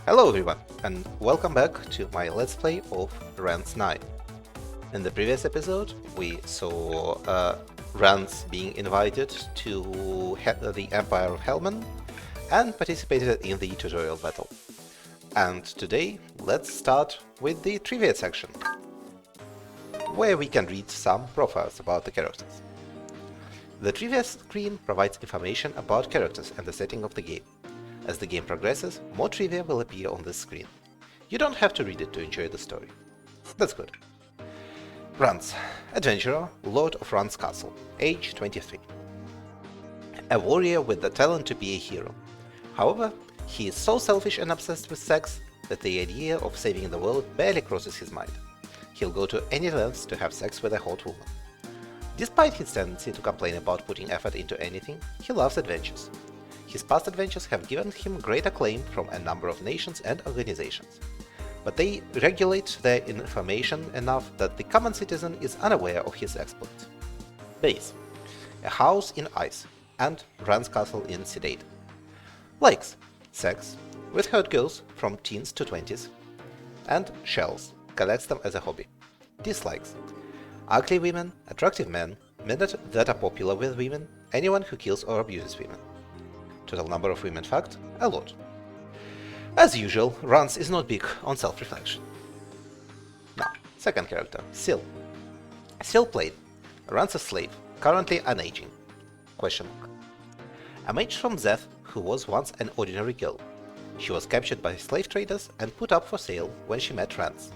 Hello everyone, and welcome back to my Let's Play of Rance IX. In the previous episode, we saw Rance being invited to the Empire of Helman and participated in the tutorial battle. And today, let's start with the trivia section, where we can read some profiles about the characters. The trivia screen provides information about characters and the setting of the game. As the game progresses, more trivia will appear on this screen. You don't have to read it to enjoy the story. That's good. Rance, adventurer, Lord of Rance Castle, age 23. A warrior with the talent to be a hero. However, he is so selfish and obsessed with sex that the idea of saving the world barely crosses his mind. He'll go to any lengths to have sex with a hot woman. Despite his tendency to complain about putting effort into anything, he loves adventures. His past adventures have given him great acclaim from a number of nations and organizations, but they regulate their information enough that the common citizen is unaware of his exploits. Base: a house in ice, and Rance Castle in Sedate. Likes: sex, with hot girls from teens to 20s, and shells, collects them as a hobby. Dislikes: ugly women, attractive men that are popular with women, anyone who kills or abuses women. Total number of women fact: a lot. As usual, Rance is not big on self-reflection. Now, second character, Syl. Syl played Rance's slave, currently unaging. Question mark. A mage from Zeth who was once an ordinary girl. She was captured by slave traders and put up for sale when she met Rance.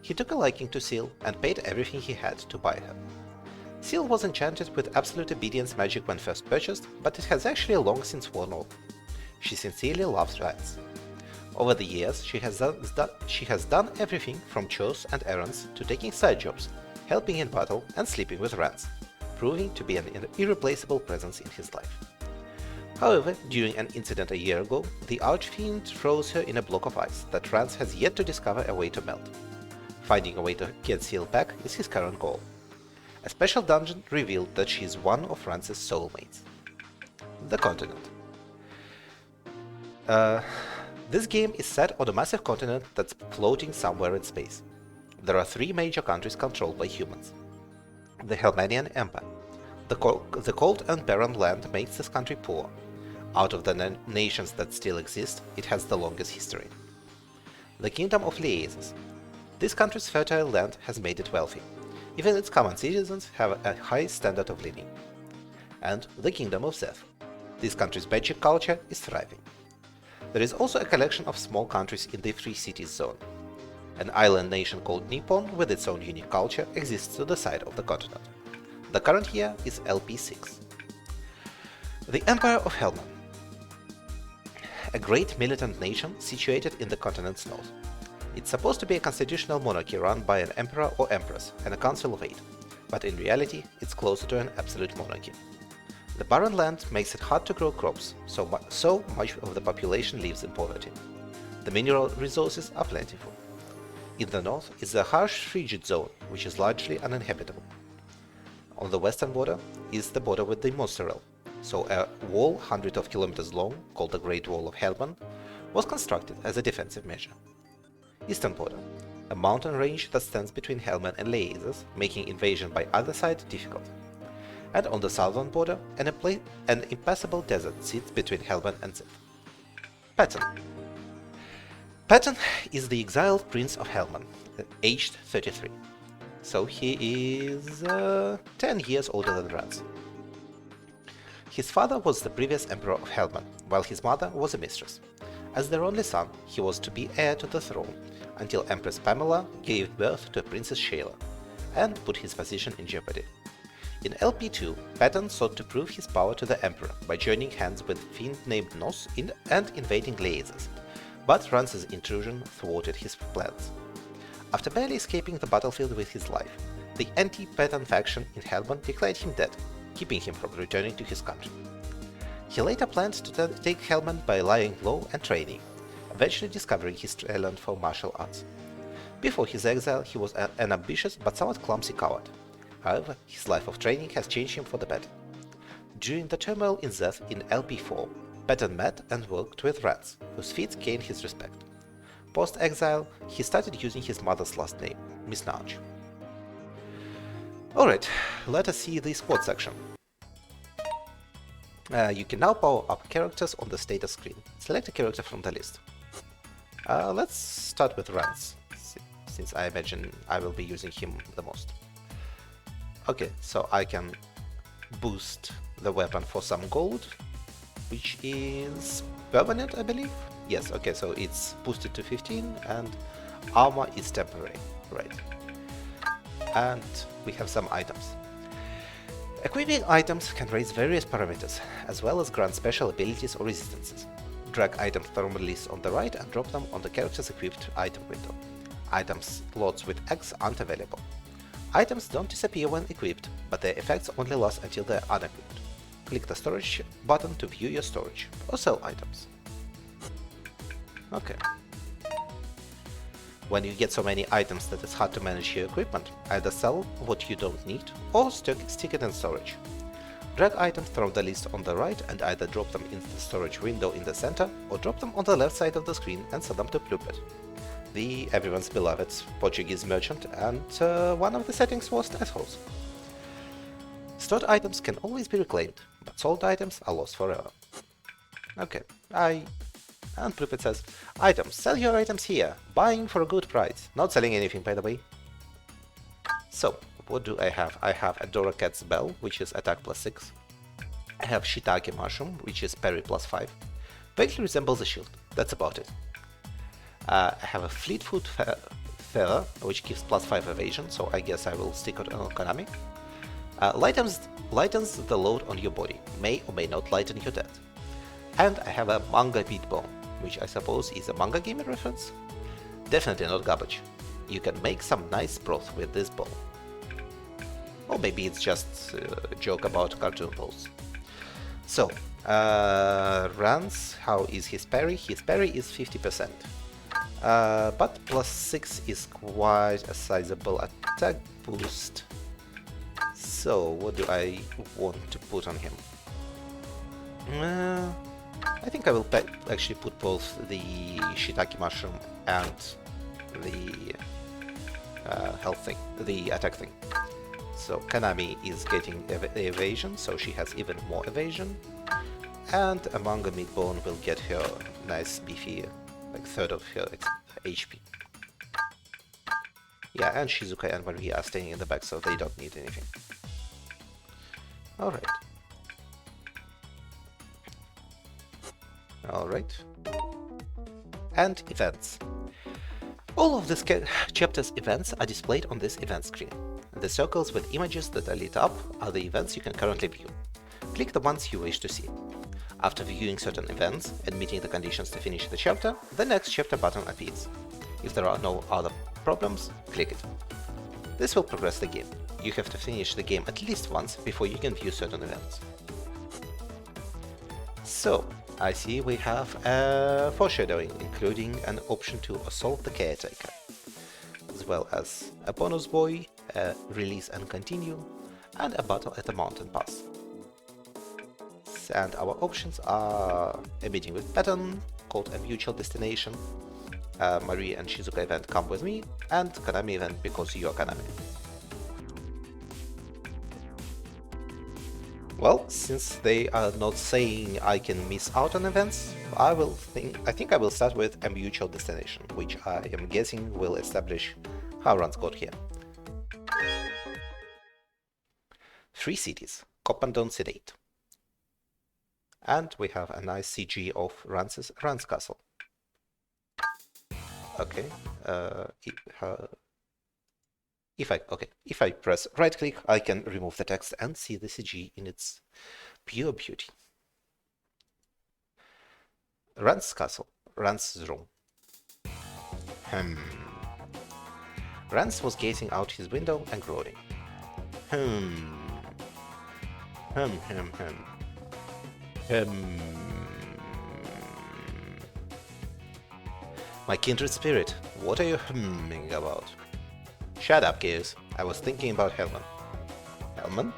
He took a liking to Syl and paid everything he had to buy her. Syl was enchanted with absolute obedience magic when first purchased, but it has actually long since worn off. She sincerely loves Rance. Over the years, she has done everything from chores and errands to taking side jobs, helping in battle and sleeping with Rance, proving to be an irreplaceable presence in his life. However, during an incident a year ago, the Archfiend froze her in a block of ice that Rance has yet to discover a way to melt. Finding a way to get Syl back is his current goal. A special dungeon revealed that she is one of Rance's soulmates. The continent. This game is set on a massive continent that's floating somewhere in space. There are three major countries controlled by humans. The Helmanian Empire. The cold and barren land makes this country poor. Out of the nations that still exist, it has the longest history. The Kingdom of Liases. This country's fertile land has made it wealthy. Even its common citizens have a high standard of living. And the Kingdom of Zeth. This country's magic culture is thriving. There is also a collection of small countries in the Three Cities zone. An island nation called Nippon with its own unique culture exists to the side of the continent. The current year is LP6. The Empire of Helman. A great militant nation situated in the continent's north. It's supposed to be a constitutional monarchy run by an emperor or empress and a council of 8, but in reality it's closer to an absolute monarchy. The barren land makes it hard to grow crops, so much of the population lives in poverty. The mineral resources are plentiful. In the north is the harsh frigid zone, which is largely uninhabitable. On the western border is the border with the Monster Realm, so a wall hundreds of kilometers long, called the Great Wall of Helman, was constructed as a defensive measure. Eastern border, a mountain range that stands between Helman and Liases, making invasion by either side difficult. And on the southern border, an impassable desert sits between Helman and Zeth. Patton. Patton is the exiled prince of Helman, aged 33. So he is 10 years older than Rance. His father was the previous emperor of Helman, while his mother was a mistress. As their only son, he was to be heir to the throne, until Empress Pamela gave birth to Princess Shayla, and put his position in jeopardy. In LP2, Patton sought to prove his power to the Emperor by joining hands with a fiend named Nos and invading Liases, but Rance's intrusion thwarted his plans. After barely escaping the battlefield with his life, the anti-Patton faction in Helman declared him dead, keeping him from returning to his country. He later planned to take Helman by lying low and training, eventually discovering his talent for martial arts. Before his exile, he was an ambitious but somewhat clumsy coward. However, his life of training has changed him for the better. During the turmoil in Zeth in LP4, Patton met and worked with Rance, whose feats gained his respect. Post-exile, he started using his mother's last name, Misnaj. Alright, let us see the squad section. You can now power up characters on the status screen. Select a character from the list. Let's start with Rance, since I imagine I will be using him the most. Okay, so I can boost the weapon for some gold, which is permanent, I believe? Yes, okay, so it's boosted to 15 and armor is temporary, right. And we have some items. Equipping items can raise various parameters, as well as grant special abilities or resistances. Drag items from the list on the right and drop them on the character's equipped item window. Item slots with X aren't available. Items don't disappear when equipped, but their effects only last until they're unequipped. Click the storage button to view your storage, or sell items. Okay. When you get so many items that it's hard to manage your equipment, either sell what you don't need, or stick it in storage. Drag items from the list on the right and either drop them in the storage window in the center, or drop them on the left side of the screen and sell them to Plupet, the everyone's beloved Portuguese merchant and one of the settings worst assholes. Stored items can always be reclaimed, but sold items are lost forever. Okay, and Plupet says, items, sell your items here, buying for a good price, not selling anything by the way. So, what do I have? I have Adora Cat's Bell, which is attack +6. I have Shiitake Mushroom, which is parry +5. Vaguely resembles a shield, that's about it. I have a Fleetfoot Feather, which gives +5 evasion, so I guess I will stick on Konami. Lightens the load on your body, may or may not lighten your death. And I have a Manga Meat Bone, which I suppose is a manga gamer reference? Definitely not garbage. You can make some nice broth with this bone. Or maybe it's just a joke about cartoon balls. So, Rance, how is his parry? His parry is 50%. But +6 is quite a sizable attack boost. So, what do I want to put on him? I think I will actually put both the Shiitake Mushroom and the health thing, the attack thing. So Konami is getting evasion, so she has even more evasion. And a Manga Meat Bone will get her nice beefy, like third of her HP. Yeah, and Shizuka and Maria are staying in the back, so they don't need anything. Alright. Alright. And events. All of this chapter's events are displayed on this event screen. The circles with images that are lit up are the events you can currently view. Click the ones you wish to see. After viewing certain events and meeting the conditions to finish the chapter, the next chapter button appears. If there are no other problems, click it. This will progress the game. You have to finish the game at least once before you can view certain events. So, I see we have a foreshadowing, including an option to assault the caretaker, as well as a bonus boy, a release and continue, and a battle at the mountain pass. And our options are a meeting with Pattern, called a mutual destination, Marie and Shizuka event come with me, and Konami event because you are Konami. Well, since they are not saying I can miss out on events, I think I will start with a mutual destination, which I am guessing will establish how Rance got here. 3 cities, Coppandon Sedate. And we have a nice CG of Rance Castle. Okay, if I press right click, I can remove the text and see the CG in its pure beauty. Rance Castle, Rance's room. Rance was gazing out his window and groaning. My kindred spirit, what are you humming about? Shut up, Gears. I was thinking about Helman. Helman?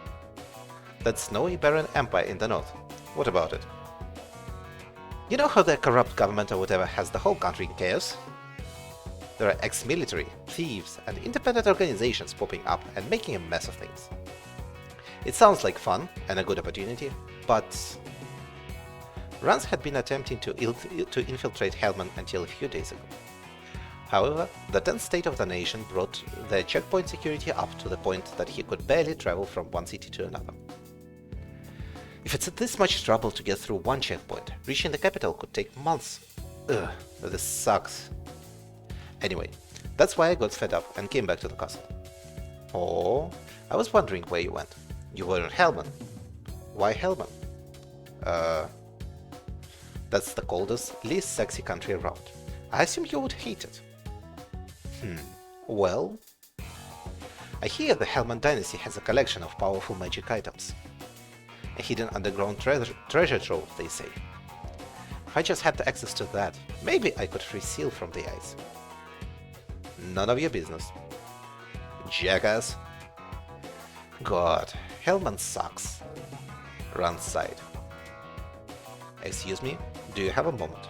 That snowy barren empire in the north. What about it? You know how the corrupt government or whatever has the whole country in chaos? There are ex-military, thieves, and independent organizations popping up and making a mess of things. It sounds like fun and a good opportunity, but Rance had been attempting to infiltrate Hellman until a few days ago. However, the tense state of the nation brought the checkpoint security up to the point that he could barely travel from one city to another. If it's this much trouble to get through one checkpoint, reaching the capital could take months. Ugh, this sucks. Anyway, that's why I got fed up and came back to the castle. Oh, I was wondering where you went. You were in Hellman. Why Hellman? That's the coldest, least sexy country around. I assume you would hate it. Well, I hear the Hellman dynasty has a collection of powerful magic items. A hidden underground treasure trove, they say. If I just had the access to that, maybe I could free Seal from the ice. None of your business. Jackass. God, Hellman sucks. Rance sighed. Excuse me, do you have a moment?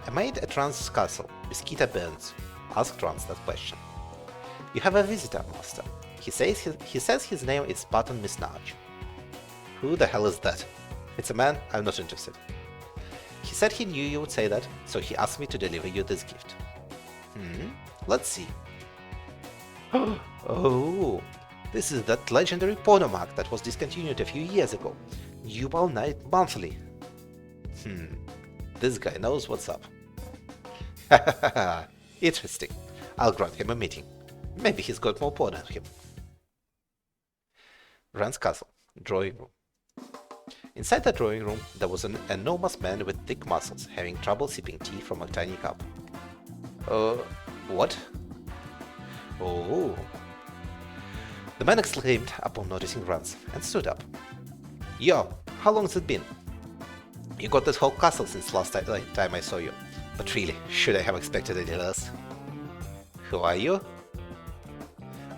A maid at Rance's castle, Bisquita Burns, asked Rance that question. You have a visitor, master. He says his name is Button Misnarch. Who the hell is that? It's a man, I'm not interested. He said he knew you would say that, so he asked me to deliver you this gift. Let's see. Oh, this is that legendary porno mark that was discontinued a few years ago. Jubal Night Monthly. This guy knows what's up. Interesting. I'll grant him a meeting. Maybe he's got more porn on him. Rance Castle, drawing room. Inside the drawing room, there was an enormous man with thick muscles having trouble sipping tea from a tiny cup. What? Oh. The man exclaimed upon noticing Rance and stood up. Yo, how long's it been? You got this whole castle since last time I saw you. But really, should I have expected any less? Who are you?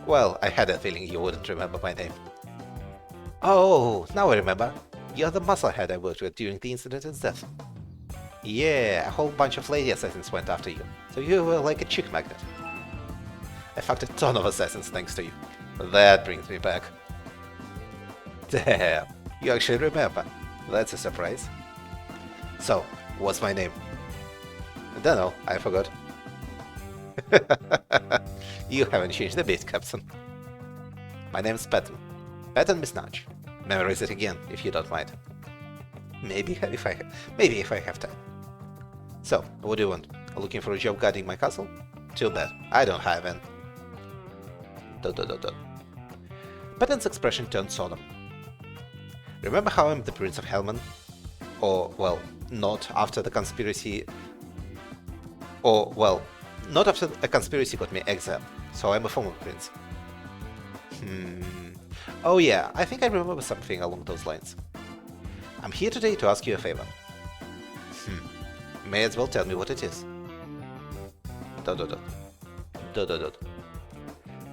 Well, I had a feeling you wouldn't remember my name. Oh, now I remember. You're the musclehead I worked with during the incident in death. Yeah, a whole bunch of lady assassins went after you, so you were like a chick magnet. I fucked a ton of assassins thanks to you. That brings me back. Damn, you actually remember. That's a surprise. So, what's my name? I don't know, I forgot. You haven't changed a bit, Captain. My name's Patton. Patton Misnarch. Memorize it again, if you don't mind. Maybe if I have time. So, what do you want? Looking for a job guarding my castle? Too bad, I don't have an. Patton's expression turned solemn. Remember how I'm the Prince of Hellman? Or, well, not after the conspiracy... Or, well, not after a conspiracy got me exiled, so I'm a former prince. Oh yeah, I think I remember something along those lines. I'm here today to ask you a favor. May as well tell me what it is.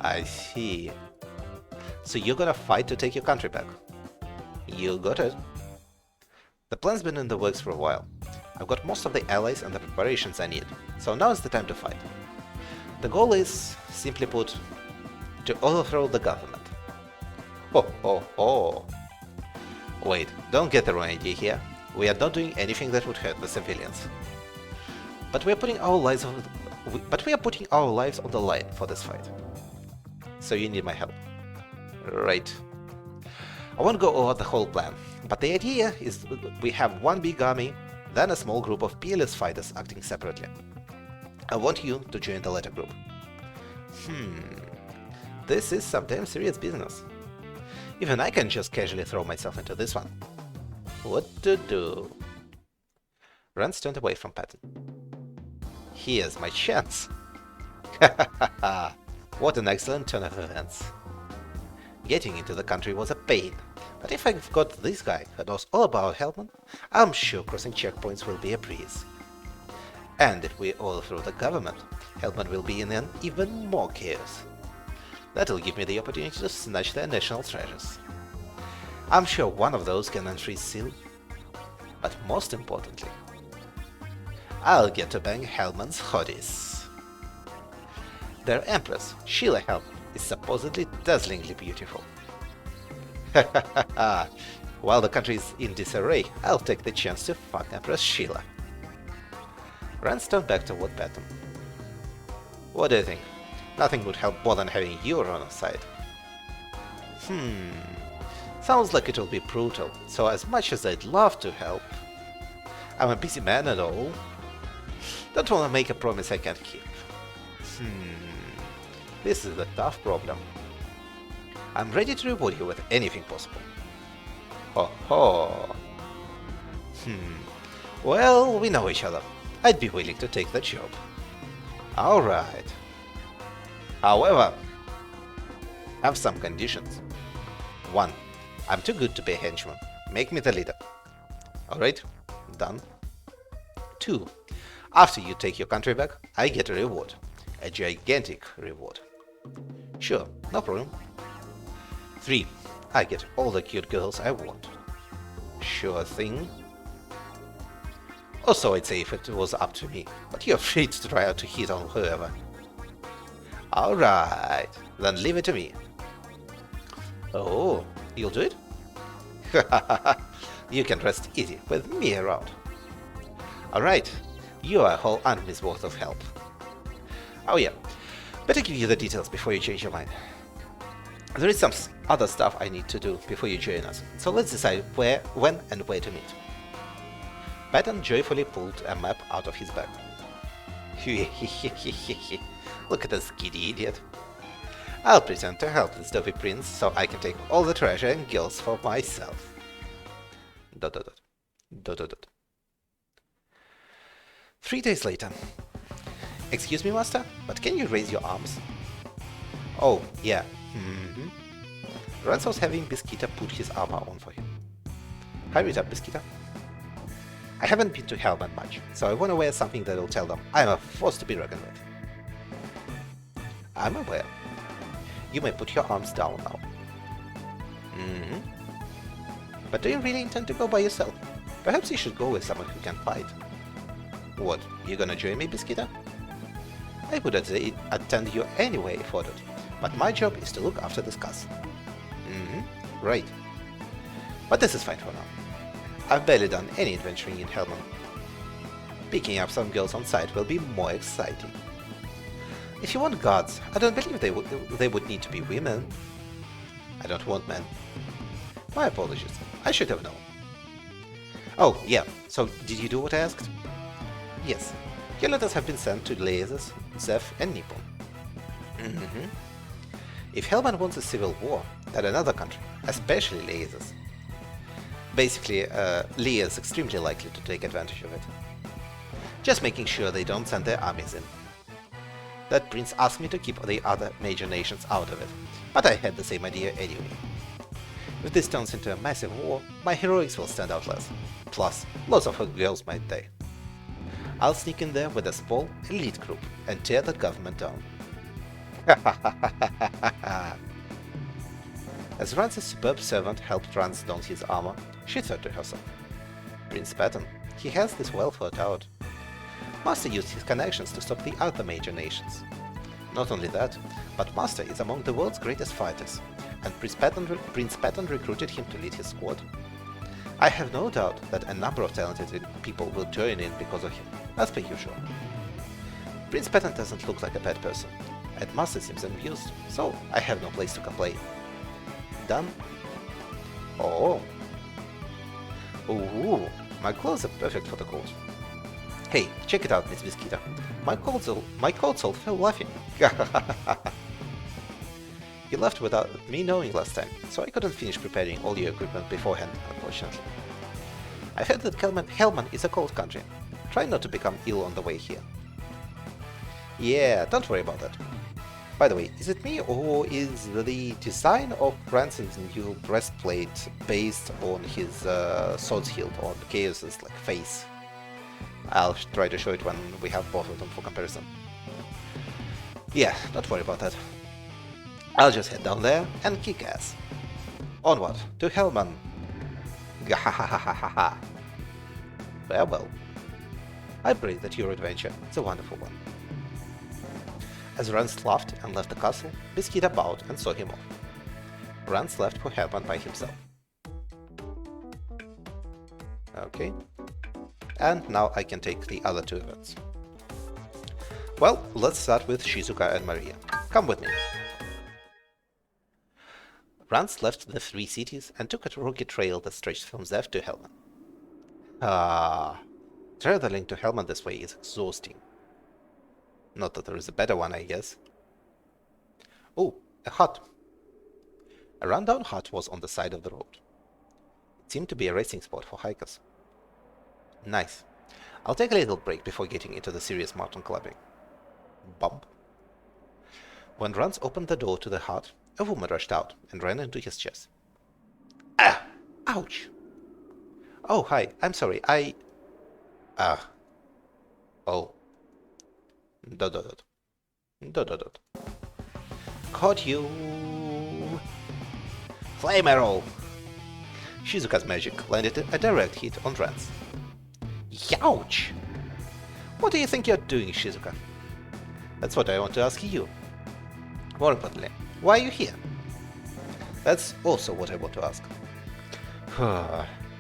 I see. So you're gonna fight to take your country back. You got it. The plan's been in the works for a while. I've got most of the allies and the preparations I need, so now is the time to fight. The goal is, simply put, to overthrow the government. Wait, don't get the wrong idea here. We are not doing anything that would hurt the civilians. But we are putting our lives on the line for this fight. So you need my help. Right. I won't go over the whole plan, but the idea is we have one big army, then a small group of peerless fighters acting separately. I want you to join the latter group. This is sometimes serious business. Even I can just casually throw myself into this one. What to do? Rance turned away from Patton. Here's my chance. What an excellent turn of events. Getting into the country was a pain, but if I've got this guy who knows all about Hellman, I'm sure crossing checkpoints will be a breeze. And if we overthrow the government, Hellman will be in an even more chaos. That'll give me the opportunity to snatch their national treasures. I'm sure one of those can unfreeze Seal. But most importantly, I'll get to bang Hellman's hotties. Their empress, Sheila Hellman, is supposedly dazzlingly beautiful. While the country is in disarray, I'll take the chance to fuck Empress Sheila. Rance turned back toward Patton. What do you think? Nothing would help more than having you on our side. Sounds like it'll be brutal, so as much as I'd love to help, I'm a busy man and all. Don't want to make a promise I can't keep. This is a tough problem. I'm ready to reward you with anything possible. Ho ho! Well, we know each other. I'd be willing to take the job. Alright. However, I have some conditions. 1. I'm too good to be a henchman. Make me the leader. Alright? Done. 2. After you take your country back, I get a reward. A gigantic reward. Sure, no problem. 3. I get all the cute girls I want. Sure thing. Also, I'd say if it was up to me, but you're free to try out to hit on whoever. Alright, then leave it to me. Oh, you'll do it? You can rest easy with me around. Alright, you are a whole army's worth of help. Oh yeah, better give you the details before you change your mind. There is some other stuff I need to do before you join us, so let's decide where, when, and where to meet. Patton joyfully pulled a map out of his bag. Look at this giddy idiot. I'll pretend to help this dopey prince so I can take all the treasure and girls for myself. ... 3 days later. Excuse me, master, but can you raise your arms? Oh, yeah. Rance was having Bisquita put his armor on for him. Hurry it up, Bisquita. I haven't been to Hellman much, so I want to wear something that'll tell them I'm a force to be reckoned with. I'm aware. You may put your arms down now. But do you really intend to go by yourself? Perhaps you should go with someone who can fight. What, you gonna join me, Bisquita? I would attend you anyway, Fodot, but my job is to look after this castle. Right. But this is fine for now. I've barely done any adventuring in Hellman. Picking up some girls on sight will be more exciting. If you want guards, I don't believe they would need to be women. I don't want men. My apologies. I should have known. Oh, yeah, so did you do what I asked? Yes. Your letters have been sent to Leazes, Zeph, and Nippon. If Hellman wants a civil war, then another country, especially Leazes. Basically, Lea is extremely likely to take advantage of it. Just making sure they don't send their armies in. That prince asked me to keep the other major nations out of it, but I had the same idea anyway. If this turns into a massive war, my heroics will stand out less. Plus, lots of her girls might die. I'll sneak in there with a small, elite group and tear the government down. As Rance's superb servant helped Rance don his armor, she thought to herself, Prince Patton, he has this well thought out. Master used his connections to stop the other major nations. Not only that, but Master is among the world's greatest fighters, and Prince Patton recruited him to lead his squad. I have no doubt that a number of talented people will join in because of him, as per usual. Prince Patton doesn't look like a bad person, and Master seems amused, so I have no place to complain. Done? Oh. Ooh, my clothes are perfect for the cold. Hey, check it out, Miss Bisquita. My cold soul fell laughing. You left without me knowing last time, so I couldn't finish preparing all your equipment beforehand, unfortunately. I heard that Hellman is a cold country. Try not to become ill on the way here. Yeah, don't worry about that. By the way, is it me or is the design of Rance's new breastplate based on his sword's hilt on Chaos's face? I'll try to show it when we have both of them for comparison. Yeah, don't worry about that. I'll just head down there and kick ass. Onward to Hellman. Gahahahaha. Farewell. I pray that your adventure is a wonderful one. As Rance laughed and left the castle, Biscuit bowed and saw him off. Rance left for Herman by himself. Okay. And now I can take the other two events. Well, let's start with Shizuka and Maria. Come with me. Rance left the three cities and took a rocky trail that stretched from Zev to Helman. Traveling to Helman this way is exhausting. Not that there is a better one, I guess. Oh, a hut. A rundown hut was on the side of the road. It seemed to be a resting spot for hikers. Nice. I'll take a little break before getting into the serious mountain climbing. Bump. When Rance opened the door to the hut, a woman rushed out and ran into his chest. Ah! Ouch! Oh, hi, I'm sorry, Oh. Dot. Caught you! Flame arrow! Shizuka's magic landed a direct hit on Rance. Youch! What do you think you're doing, Shizuka? That's what I want to ask you. More importantly, why are you here? That's also what I want to ask.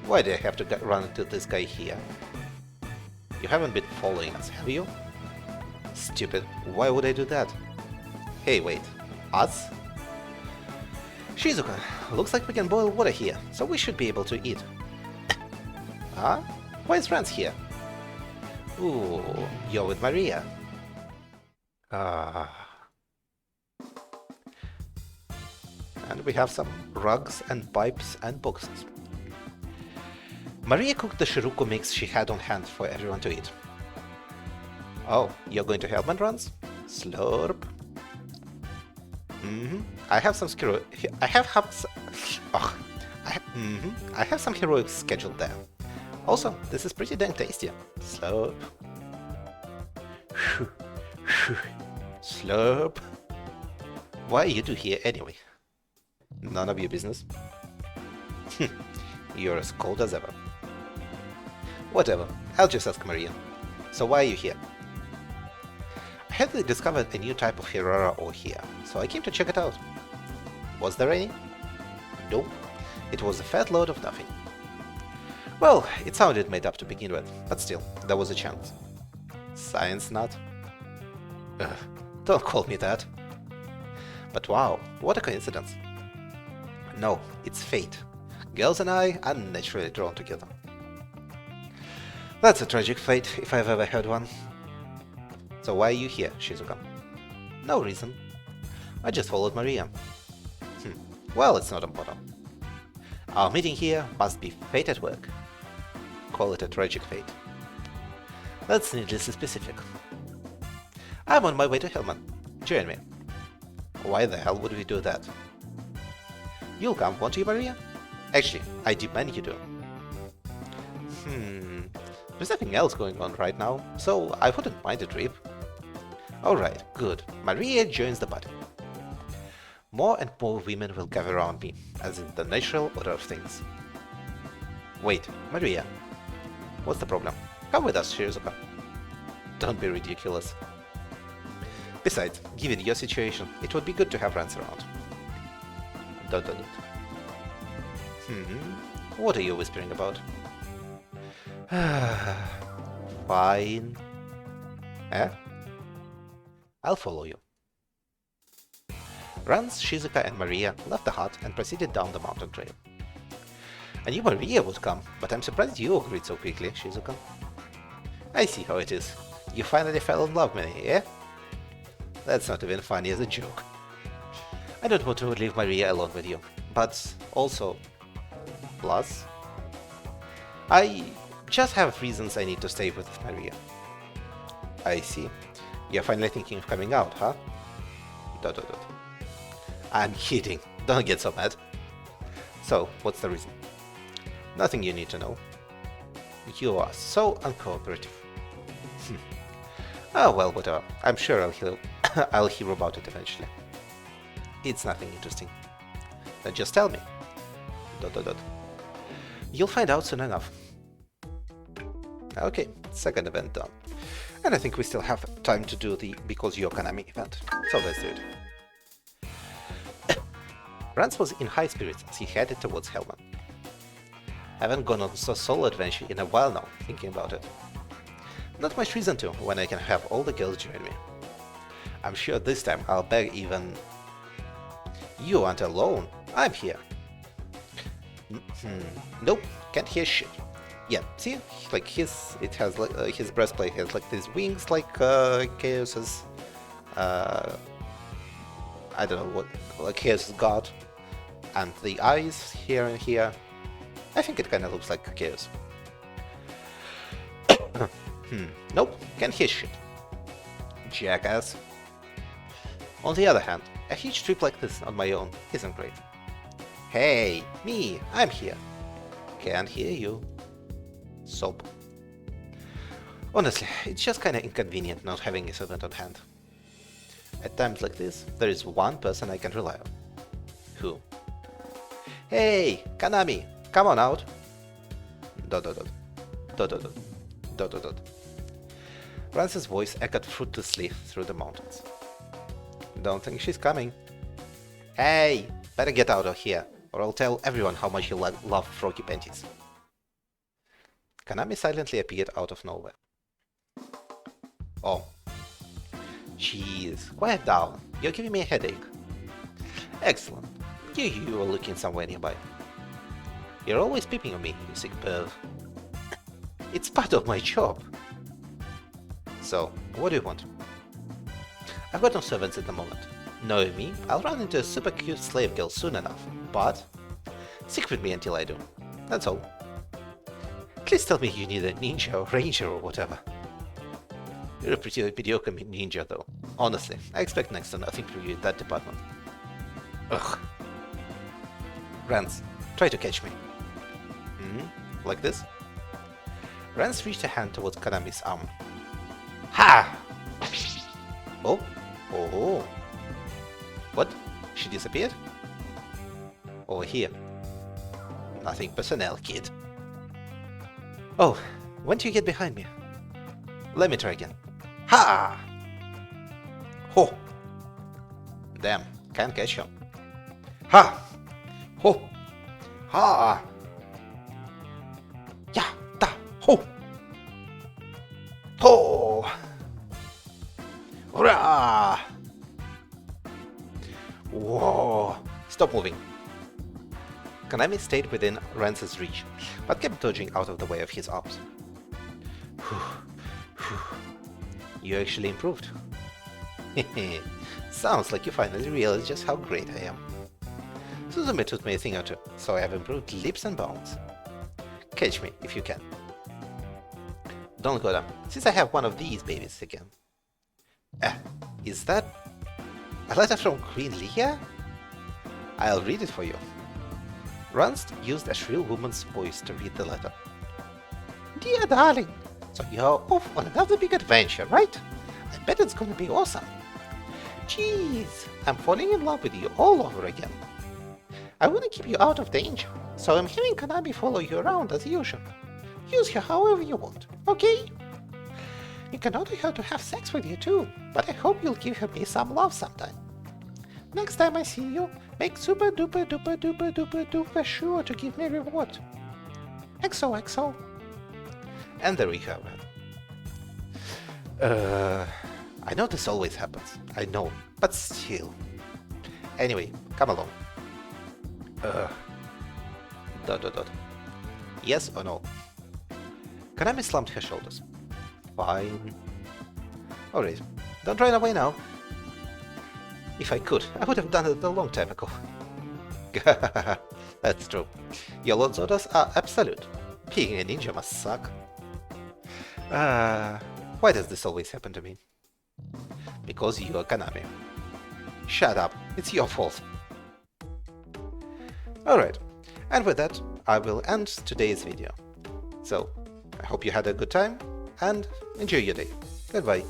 Why do I have to run into this guy here? You haven't been following us, have you? Stupid, why would I do that? Hey, wait, us? Shizuka, looks like we can boil water here, so we should be able to eat. Huh? Why is Rance here? Ooh, you're with Maria. And we have some rugs and pipes and boxes. Maria cooked the shiruko mix she had on hand for everyone to eat. Oh, you're going to help me, Rance? Slurp. I have some I have some heroics scheduled there. Also, this is pretty dang tasty. Slurp. Slurp. Why are you two here anyway? None of your business. You're as cold as ever. Whatever, I'll just ask Maria. So why are you here? I heard they discovered a new type of Hirara ore here, so I came to check it out. Was there any? Nope. It was a fat load of nothing. Well, it sounded made up to begin with, but still, there was a chance. Science nut? Ugh, don't call me that. But wow, what a coincidence. No, it's fate. Girls and I are naturally drawn together. That's a tragic fate, if I've ever heard one. So why are you here, Shizuka? No reason. I just followed Maria. Well, it's not important. Our meeting here must be fate at work. Call it a tragic fate. That's needlessly specific. I'm on my way to Hellman. Join me. Why the hell would we do that? You'll come, won't you, Maria? Actually, I demand you do. There's nothing else going on right now, so I wouldn't mind a trip. Alright, good. Maria joins the party. More and more women will gather around me, as in the natural order of things. Wait, Maria. What's the problem? Come with us, Shizuka. Don't be ridiculous. Besides, given your situation, it would be good to have Rance around. What are you whispering about? Fine. Eh? I'll follow you. Rance, Shizuka and Maria left the hut and proceeded down the mountain trail. I knew Maria would come, but I'm surprised you agreed so quickly, Shizuka. I see how it is. You finally fell in love with me, eh? That's not even funny as a joke. I don't want to leave Maria alone with you, but also... Plus... I just have reasons I need to stay with Maria. I see. You're finally thinking of coming out, huh? I'm kidding. Don't get so mad. So, what's the reason? Nothing you need to know. You are so uncooperative. Oh well, whatever. I'm sure I'll hear about it eventually. It's nothing interesting. Then just tell me. You'll find out soon enough. Okay, second event done. And I think we still have time to do the Because You're Konami event, so let's do it. Rance was in high spirits as he headed towards Hellman. I haven't gone on a solo adventure in a while now, thinking about it. Not much reason to, when I can have all the girls join me. I'm sure this time I'll beg even... You aren't alone, I'm here. Nope, can't hear shit. Yeah, see, like his breastplate has like these wings like Chaos's, I don't know what, like Chaos's god, and the eyes here and here. I think it kind of looks like Chaos. Nope, can't hear shit. Jackass. On the other hand, a huge trip like this on my own isn't great. Hey, me, I'm here. Can't hear you. Soap. Honestly, it's just kinda inconvenient not having a servant on hand. At times like this, there is one person I can rely on. Who? Hey, Konami, come on out. ... Rance's voice echoed fruitlessly through the mountains. Don't think she's coming. Hey, better get out of here, or I'll tell everyone how much you love froggy panties. Konami silently appeared out of nowhere. Oh. Jeez, quiet down. You're giving me a headache. Excellent. You were looking somewhere nearby. You're always peeping on me, you sick perv. It's part of my job. So, what do you want? I've got no servants at the moment. Knowing me, I'll run into a super cute slave girl soon enough, but stick with me until I do. That's all. Please tell me you need a ninja or ranger or whatever. You're a pretty mediocre ninja though. Honestly, I expect next to nothing from you in that department. Ugh. Rance, try to catch me. Like this? Rance reached a hand towards Konami's arm. Ha! Oh? Oh. What? She disappeared? Over here. Nothing personnel, kid. Oh, when do you get behind me? Let me try again. Ha! Ho! Damn, can't catch him. Ha! Ho! Ha! Ya! Da! Ho! Ho! Hurrah! Whoa! Stop moving. Konami stayed within Rance's reach, but kept dodging out of the way of his arms. You actually improved. Sounds like you finally realized just how great I am. Suzume taught me a thing or two, so I have improved leaps and bounds. Catch me if you can. Don't go down, since I have one of these babies again. Is that a letter from Queen Leah? I'll read it for you. Rance used a shrill woman's voice to read the letter. Dear darling, so you're off on another big adventure, right? I bet it's gonna be awesome. Jeez, I'm falling in love with you all over again. I want to keep you out of danger, so I'm having Konami follow you around as usual. Use her however you want, okay? You can order her to have sex with you too, but I hope you'll give her me some love sometime. Next time I see you, make super duper duper duper duper duper sure to give me a reward. XOXO. And there we have it. I know this always happens, I know, but still. Anyway, come along. Yes or no? Konami slumped her shoulders. Fine. Alright, don't run away now. If I could, I would have done it a long time ago. That's true. Your Lord's orders are absolute. Being a ninja must suck. Why does this always happen to me? Because you are Konami. Shut up, it's your fault. Alright, and with that, I will end today's video. So, I hope you had a good time, and enjoy your day. Goodbye.